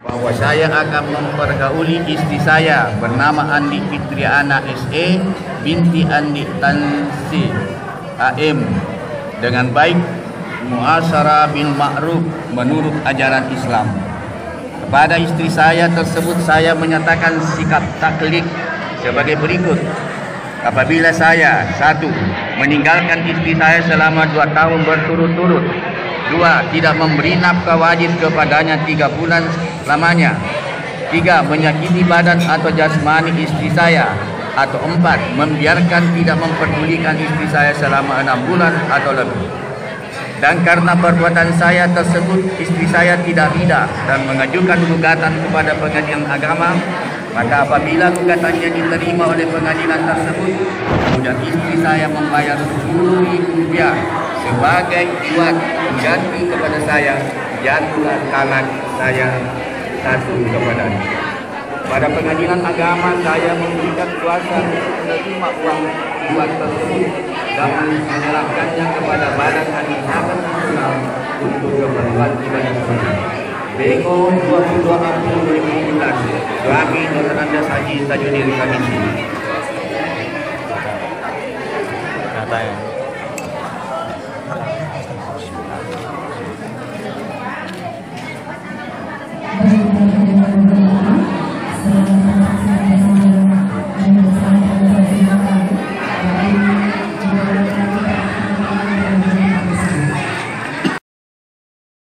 bahwa saya akan mempergauli istri saya bernama Andi Fitriana SE binti Andi Tansi AM dengan baik, muasyarah bil ma'ruf menurut ajaran Islam. Kepada istri saya tersebut saya menyatakan sikap taklid sebagai berikut. Apabila saya 1. meninggalkan istri saya selama 2 tahun berturut-turut, 2. tidak memberi nafkah wajib kepadanya 3 bulan lamanya, 3. menyakiti badan atau jasmani istri saya, atau 4. membiarkan tidak memperdulikan istri saya selama 6 bulan atau lebih. Dan karena perbuatan saya tersebut istri saya tidak ridha dan mengajukan gugatan kepada pengadilan agama, maka apabila gugatannya diterima oleh pengadilan tersebut, kemudian istri saya membayar Rp10.000 sebagai buat ganti kepada saya jatuh tangan saya satu kepadanya. Pada pengadilan agama saya memberikan kuasa menerima uang buat tersebut dan menyerahkannya kepada Badan Administrasi Islam untuk keperluan ibadah haji. Bengkok 22 April 2019. Kami Dr. Andes Haji Tajuddin Kamisi.